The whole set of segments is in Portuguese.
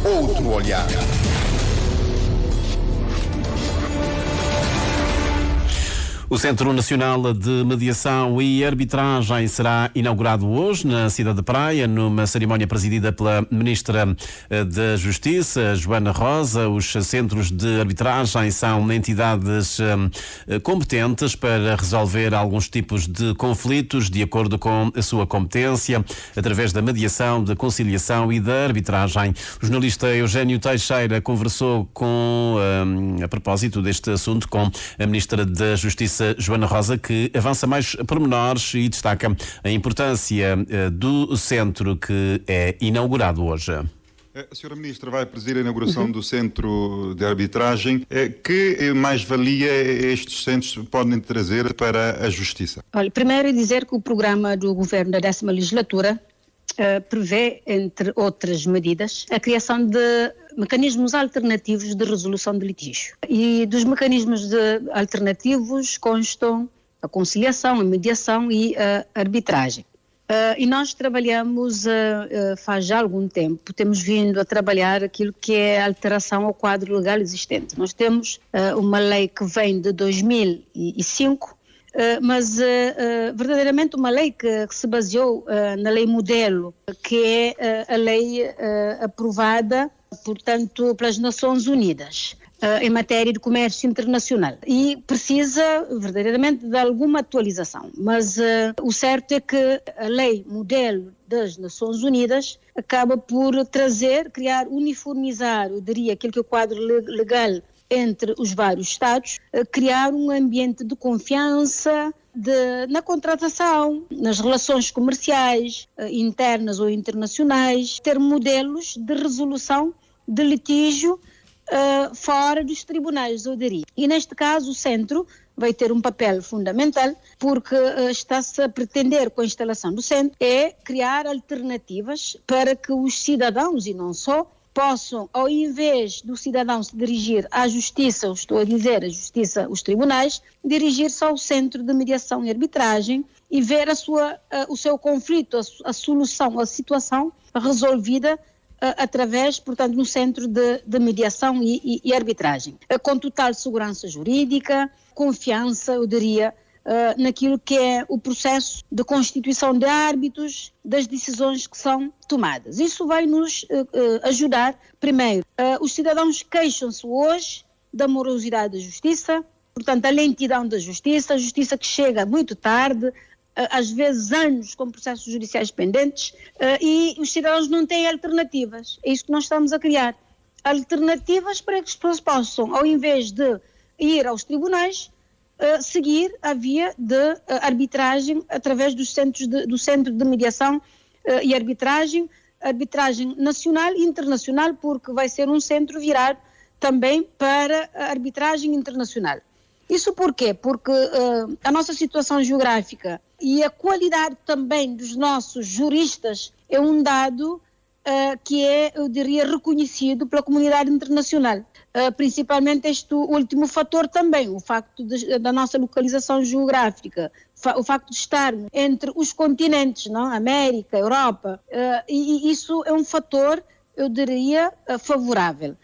outro olhar. O Centro Nacional de Mediação e Arbitragem será inaugurado hoje na cidade de Praia, numa cerimónia presidida pela Ministra da Justiça, Joana Rosa. Os centros de arbitragem são entidades competentes para resolver alguns tipos de conflitos de acordo com a sua competência, através da mediação, da conciliação e da arbitragem. O jornalista Eugênio Teixeira conversou a propósito deste assunto com a Ministra da Justiça, Joana Rosa, que avança mais pormenores e destaca a importância do centro que é inaugurado hoje. A senhora Ministra vai presidir a inauguração do Centro de Arbitragem. Que mais-valia estes centros podem trazer para a Justiça? Olha, primeiro dizer que o programa do Governo da 10ª Legislatura prevê, entre outras medidas, a criação de mecanismos alternativos de resolução de litígio. E dos mecanismos alternativos constam a conciliação, a mediação e a arbitragem. E nós trabalhamos faz já algum tempo, temos vindo a trabalhar aquilo que é a alteração ao quadro legal existente. Nós temos uma lei que vem de 2005, mas verdadeiramente uma lei que se baseou na lei modelo, que é a lei aprovada, portanto, pelas Nações Unidas em matéria de comércio internacional, e precisa verdadeiramente de alguma atualização, mas o certo é que a lei modelo das Nações Unidas acaba por criar, uniformizar, eu diria, aquilo que é o quadro legal entre os vários Estados, criar um ambiente de confiança na contratação, nas relações comerciais, internas ou internacionais, ter modelos de resolução de litígio fora dos tribunais, eu diria. E neste caso o centro vai ter um papel fundamental, porque está-se a pretender, com a instalação do centro, criar alternativas para que os cidadãos, e não só, possam, ao invés do cidadão se dirigir à justiça, eu estou a dizer a justiça, os tribunais, dirigir-se ao centro de mediação e arbitragem e ver o seu conflito, a solução, a situação resolvida através, portanto, no centro de mediação e arbitragem. Com total segurança jurídica, confiança, eu diria, naquilo que é o processo de constituição de árbitros, das decisões que são tomadas. Isso vai nos ajudar, primeiro, os cidadãos queixam-se hoje da morosidade da justiça, portanto, a lentidão da justiça, a justiça que chega muito tarde, às vezes anos com processos judiciais pendentes, e os cidadãos não têm alternativas. É isso que nós estamos a criar. Alternativas para que as pessoas possam, ao invés de ir aos tribunais, seguir a via de arbitragem através do Centro de Mediação e Arbitragem nacional e internacional, porque vai ser um centro virado também para a arbitragem internacional. Isso por quê? Porque a nossa situação geográfica e a qualidade também dos nossos juristas é um dado que é, eu diria, reconhecido pela comunidade internacional. Principalmente este último fator também, o facto da nossa localização geográfica, o facto de estar entre os continentes, não? América, Europa, e isso é um fator, eu diria, favorável.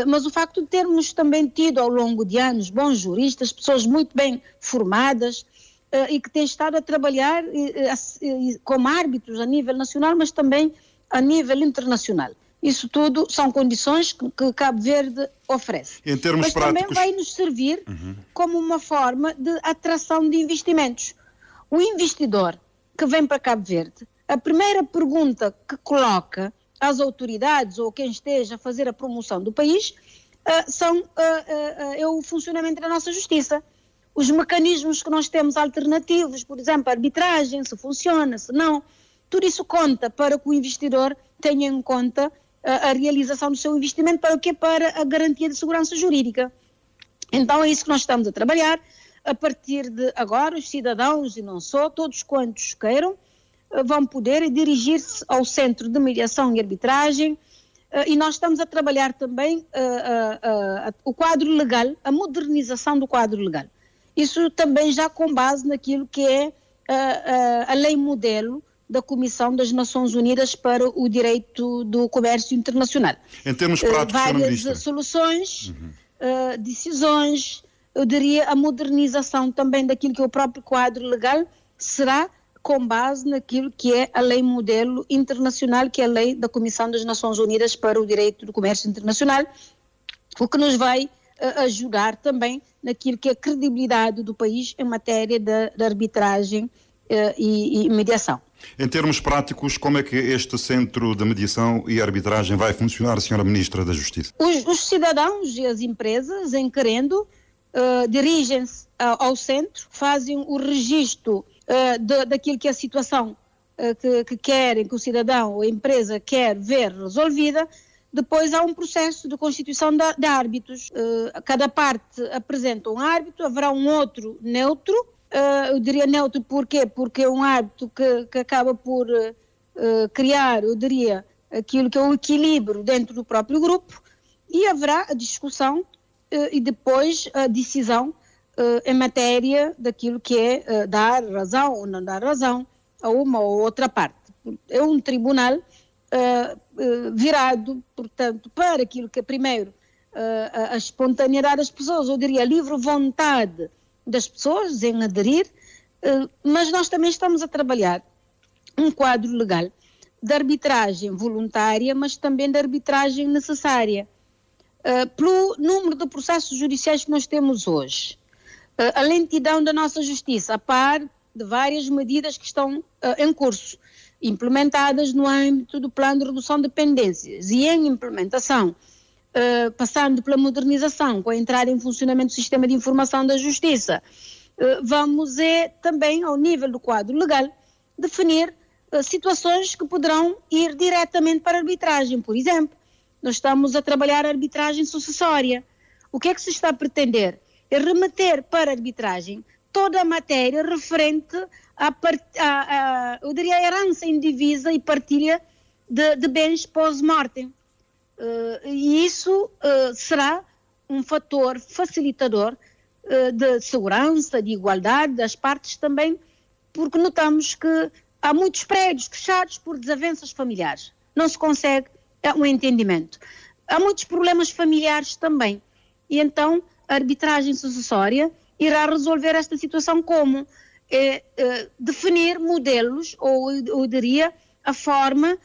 Mas o facto de termos também tido ao longo de anos bons juristas, pessoas muito bem formadas e que têm estado a trabalhar como árbitros a nível nacional, mas também a nível internacional. Isso tudo são condições que Cabo Verde oferece. Em termos mas práticos, também vai nos servir como uma forma de atração de investimentos. O investidor que vem para Cabo Verde, a primeira pergunta que coloca às autoridades ou quem esteja a fazer a promoção do país é o funcionamento da nossa justiça. Os mecanismos que nós temos alternativos, por exemplo, a arbitragem, se funciona, se não, tudo isso conta para que o investidor tenha em conta a realização do seu investimento. Para o quê? Para a garantia de segurança jurídica. Então é isso que nós estamos a trabalhar. A partir de agora, os cidadãos, e não só, todos quantos queiram, vão poder dirigir-se ao Centro de Mediação e Arbitragem, e nós estamos a trabalhar também o quadro legal, a modernização do quadro legal. Isso também já com base naquilo que é a lei modelo da Comissão das Nações Unidas para o Direito do Comércio Internacional. Em termos práticos, várias soluções, decisões, eu diria a modernização também daquilo que é o próprio quadro legal será com base naquilo que é a lei modelo internacional, que é a lei da Comissão das Nações Unidas para o Direito do Comércio Internacional, o que nos vai ajudar também naquilo que é a credibilidade do país em matéria de arbitragem e mediação. Em termos práticos, como é que este Centro de Mediação e Arbitragem vai funcionar, Sra. Ministra da Justiça? Os cidadãos e as empresas, em querendo, dirigem-se ao centro, fazem o registro daquilo que é a situação que querem, que o cidadão ou a empresa quer ver resolvida. Depois há um processo de constituição de árbitros. Cada parte apresenta um árbitro, haverá um outro neutro. Eu diria neutro porquê? Porque é um árbitro que acaba por criar, eu diria, aquilo que é o equilíbrio dentro do próprio grupo, e haverá a discussão e depois a decisão em matéria daquilo que é dar razão ou não dar razão a uma ou outra parte. É um tribunal virado, portanto, para aquilo que é primeiro a espontaneidade das pessoas, eu diria a livre vontade das pessoas em aderir, mas nós também estamos a trabalhar um quadro legal de arbitragem voluntária, mas também de arbitragem necessária, pelo número de processos judiciais que nós temos hoje, a lentidão da nossa justiça, a par de várias medidas que estão em curso, implementadas no âmbito do plano de redução de pendências e em implementação, passando pela modernização, com a entrada em funcionamento do sistema de informação da Justiça, vamos também, ao nível do quadro legal, definir situações que poderão ir diretamente para a arbitragem. Por exemplo, nós estamos a trabalhar a arbitragem sucessória. O que é que se está a pretender? É remeter para a arbitragem toda a matéria referente eu diria, a herança indivisa e partilha de bens pós-mortem. E isso será um fator facilitador de segurança, de igualdade das partes também, porque notamos que há muitos prédios fechados por desavenças familiares. Não se consegue um entendimento. Há muitos problemas familiares também. E então a arbitragem sucessória irá resolver esta situação como definir modelos, ou eu diria a forma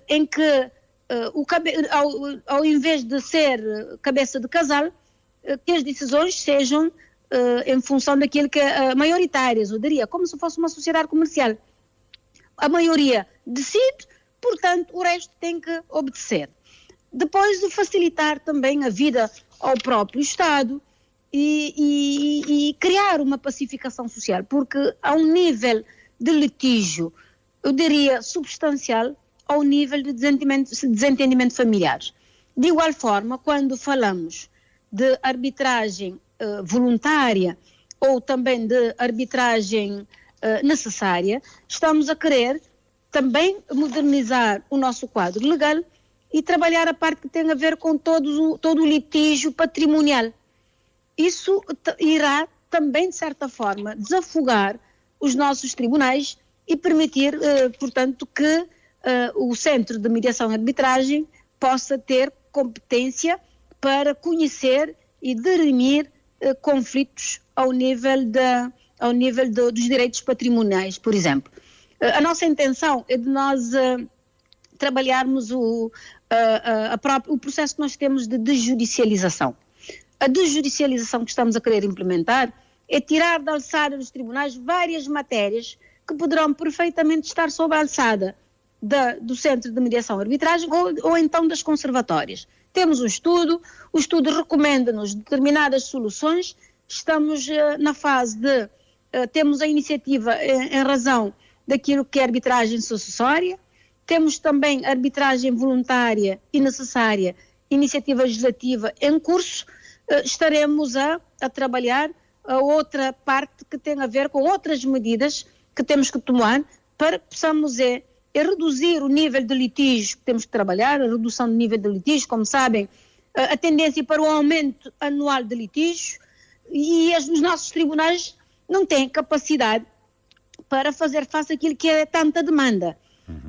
em que ao invés de ser cabeça de casal, que as decisões sejam em função daquilo que é maioritárias, eu diria, como se fosse uma sociedade comercial. A maioria decide, portanto, o resto tem que obedecer. Depois de facilitar também a vida ao próprio Estado e criar uma pacificação social, porque há um nível de litígio, eu diria, substancial, ao nível de desentendimento familiar. De igual forma, quando falamos de arbitragem voluntária ou também de arbitragem necessária, estamos a querer também modernizar o nosso quadro legal e trabalhar a parte que tem a ver com todo o litígio patrimonial. Isso irá também, de certa forma, desafogar os nossos tribunais e permitir, portanto, que o Centro de Mediação e Arbitragem possa ter competência para conhecer e dirimir conflitos ao nível dos direitos patrimoniais, por exemplo. A nossa intenção é de nós trabalharmos o processo que nós temos de desjudicialização. A desjudicialização que estamos a querer implementar é tirar da alçada dos tribunais várias matérias que poderão perfeitamente estar sob a alçada do Centro de Mediação e Arbitragem ou então das conservatórias. Temos um estudo, o estudo recomenda-nos determinadas soluções, estamos na fase de temos a iniciativa em razão daquilo que é arbitragem sucessória, temos também arbitragem voluntária e necessária, iniciativa legislativa em curso. Estaremos a trabalhar a outra parte que tem a ver com outras medidas que temos que tomar para que possamos reduzir o nível de litígio que temos que trabalhar, a redução do nível de litígio, como sabem, a tendência para o aumento anual de litígio, e os nossos tribunais não têm capacidade para fazer face àquilo que é tanta demanda.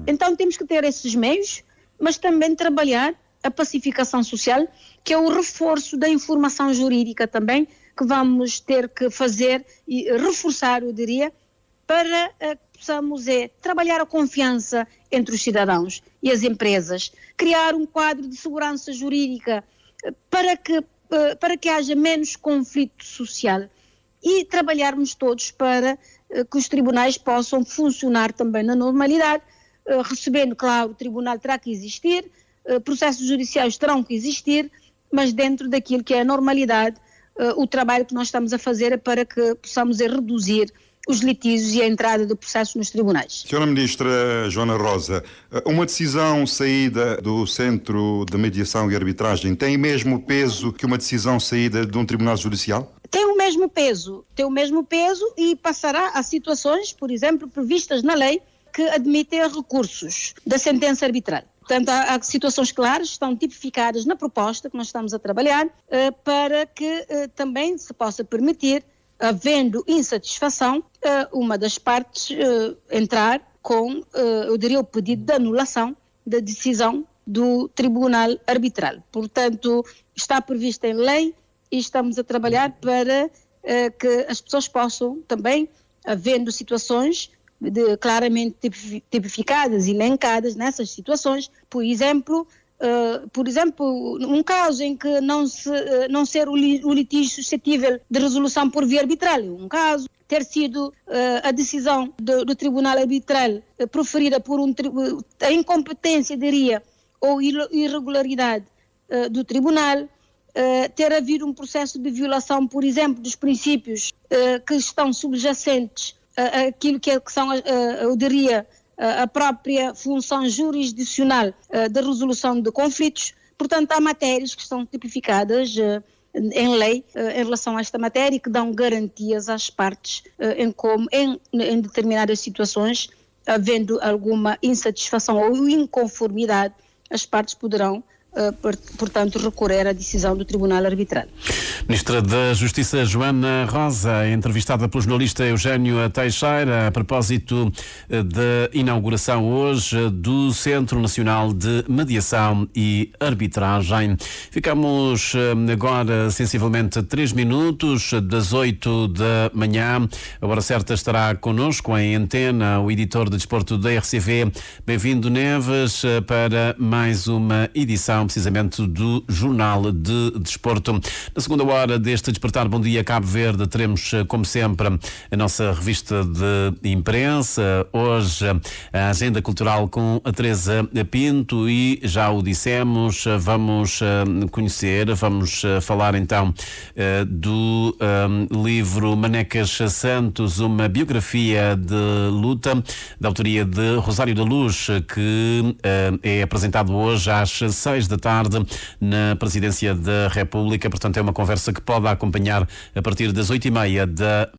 Então temos que ter esses meios, mas também trabalhar a pacificação social, que é o reforço da informação jurídica também, que vamos ter que fazer e reforçar, eu diria, para que possamos trabalhar a confiança entre os cidadãos e as empresas, criar um quadro de segurança jurídica para que haja menos conflito social e trabalharmos todos para que os tribunais possam funcionar também na normalidade, recebendo, claro, o tribunal terá que existir, processos judiciais terão que existir, mas dentro daquilo que é a normalidade, o trabalho que nós estamos a fazer é para que possamos reduzir os litígios e a entrada de processos nos tribunais. Senhora Ministra Joana Rosa, uma decisão saída do Centro de Mediação e Arbitragem tem o mesmo peso que uma decisão saída de um tribunal judicial? Tem o mesmo peso e passará a situações, por exemplo, previstas na lei que admitem recursos da sentença arbitral. Portanto, há situações claras, estão tipificadas na proposta que nós estamos a trabalhar, para que também se possa permitir, havendo insatisfação, uma das partes entrar com, eu diria, o pedido de anulação da decisão do Tribunal Arbitral. Portanto, está previsto em lei e estamos a trabalhar para que as pessoas possam também, havendo situações claramente tipificadas e elencadas nessas situações, por exemplo, um caso em que não ser o litígio suscetível de resolução por via arbitral, um caso, ter sido a decisão do Tribunal Arbitral proferida por a incompetência, diria, ou irregularidade do Tribunal, ter havido um processo de violação, por exemplo, dos princípios que estão subjacentes àquilo que são, eu diria, a própria função jurisdicional da resolução de conflitos. Portanto, há matérias que estão tipificadas em lei em relação a esta matéria e que dão garantias às partes em determinadas situações, havendo alguma insatisfação ou inconformidade, as partes poderão portanto, recorrer à decisão do Tribunal Arbitral. Ministra da Justiça Joana Rosa, entrevistada pelo jornalista Eugênio Teixeira a propósito da inauguração hoje do Centro Nacional de Mediação e Arbitragem. Ficamos agora sensivelmente a 3 minutos das 8 da manhã. A hora certa estará connosco em antena o editor de desporto da RCV. Bem-vindo, Neves, para mais uma edição precisamente do Jornal de Desporto. Na segunda hora deste Despertar Bom Dia Cabo Verde teremos, como sempre, a nossa revista de imprensa. Hoje, a agenda cultural com a Teresa Pinto e, já o dissemos, vamos falar então do livro Manecas Santos, uma biografia de luta, da autoria de Rosário da Luz, que é apresentado hoje às 6 da tarde na Presidência da República. Portanto, é uma conversa que pode acompanhar a partir das 8h30 da